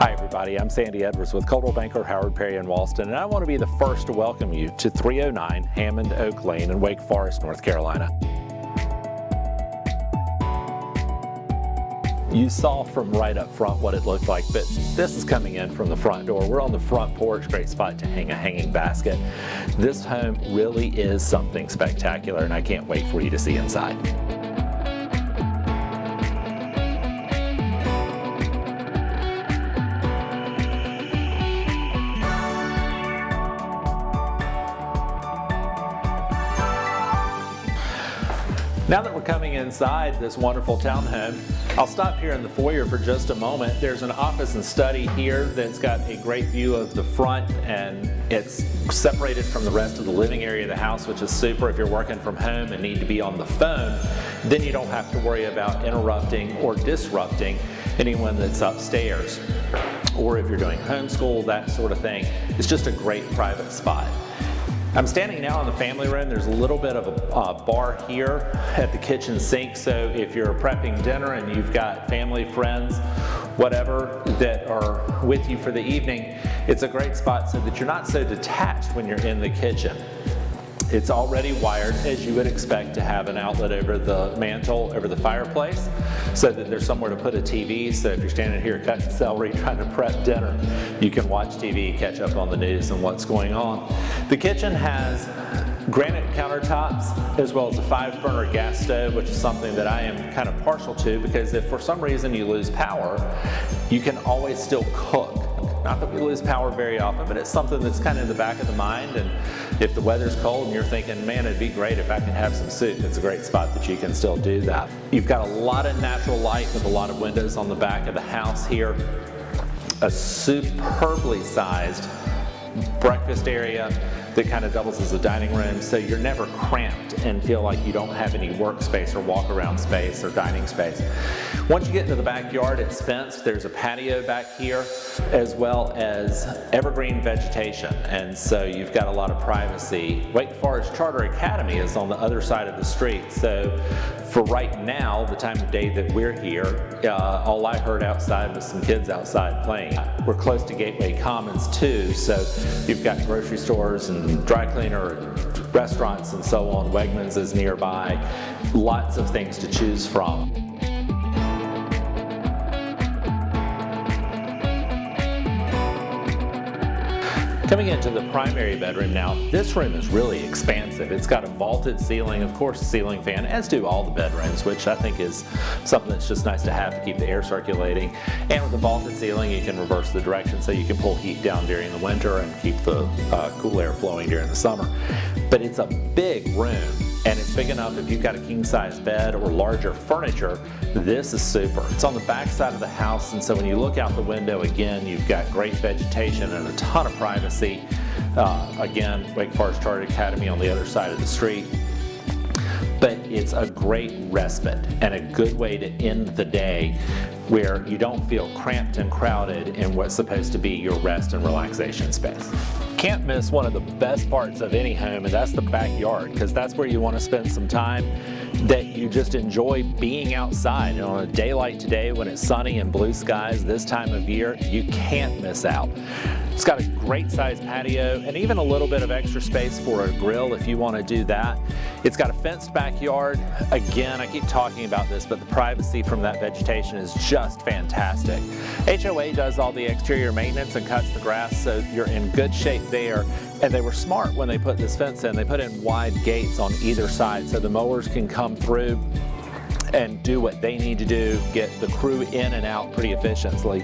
Hi everybody, I'm Sandy Edwards with Coldwell Banker, Howard Perry in Walston, and I want to be the first to welcome you to 309 Hammond Oak Lane in Wake Forest, North Carolina. You saw from right up front what it looked like, but this is coming in from the front door. We're on the front porch, great spot to hang a hanging basket. This home really is something spectacular, and I can't wait for you to see inside. Now that we're coming inside this wonderful townhome, I'll stop here in the foyer for just a moment. There's an office and study here that's got a great view of the front, and it's separated from the rest of the living area of the house, which is super. If you're working from home and need to be on the phone, then you don't have to worry about interrupting or disrupting anyone that's upstairs. Or if you're doing homeschool, that sort of thing, it's just a great private spot. I'm standing now in the family room. There's a little bit of a bar here at the kitchen sink, so if you're prepping dinner and you've got family, friends, whatever, that are with you for the evening, it's a great spot so that you're not so detached when you're in the kitchen. It's already wired, as you would expect, to have an outlet over the mantle, over the fireplace, so that there's somewhere to put a TV. So if you're standing here cutting celery, trying to prep dinner, you can watch TV, catch up on the news and what's going on. The kitchen has granite countertops as well as a 5-burner gas stove, which is something that I am kind of partial to, because if for some reason you lose power, you can always still cook. Not that we lose power very often, but it's something that's kind of in the back of the mind. And if the weather's cold and you're thinking, man, it'd be great if I could have some soup, it's a great spot that you can still do that. You've got a lot of natural light with a lot of windows on the back of the house here. A superbly sized breakfast area that kind of doubles as a dining room, so you're never cramped and feel like you don't have any workspace or walk around space or dining space. Once you get into the backyard, it's fenced. There's a patio back here as well as evergreen vegetation, and so you've got a lot of privacy. Wake Forest Charter Academy is on the other side of the street, so for right now, the time of day that we're here, all I heard outside was some kids outside playing. We're close to Gateway Commons too, so you've got grocery stores and dry cleaner and restaurants and so on. Wegmans is nearby. Lots of things to choose from. Coming into the primary bedroom now, this room is really expansive. It's got a vaulted ceiling, of course, a ceiling fan, as do all the bedrooms, which I think is something that's just nice to have to keep the air circulating. And with the vaulted ceiling, you can reverse the direction so you can pull heat down during the winter and keep the cool air flowing during the summer. But it's a big room, and it's big enough if you've got a king-size bed or larger furniture. This is super. It's on the back side of the house, and so when you look out the window, again, you've got great vegetation and a ton of privacy. Again, Wake Forest Charter Academy on the other side of the street. But it's a great respite and a good way to end the day where you don't feel cramped and crowded in what's supposed to be your rest and relaxation space. Can't miss one of the best parts of any home, and that's the backyard, because that's where you want to spend some time that you just enjoy being outside. And on a day like today, when it's sunny and blue skies this time of year, you can't miss out. It's got a great sized patio and even a little bit of extra space for a grill if you want to do that. It's got a fenced backyard. Again, I keep talking about this, but the privacy from that vegetation is just fantastic. HOA does all the exterior maintenance and cuts the grass, so you're in good shape there. And they were smart when they put this fence in. They put in wide gates on either side so the mowers can come through and do what they need to do, get the crew in and out pretty efficiently.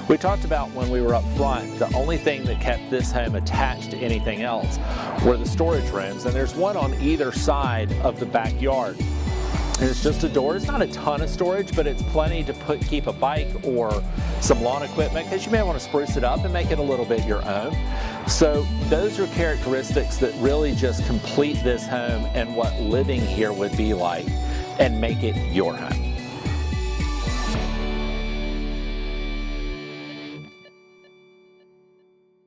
We talked about when we were up front, the only thing that kept this home attached to anything else were the storage rooms, and there's one on either side of the backyard. And it's just a door. It's not a ton of storage, but it's plenty to keep a bike or some lawn equipment, because you may want to spruce it up and make it a little bit your own. So those are characteristics that really just complete this home and what living here would be like and make it your home.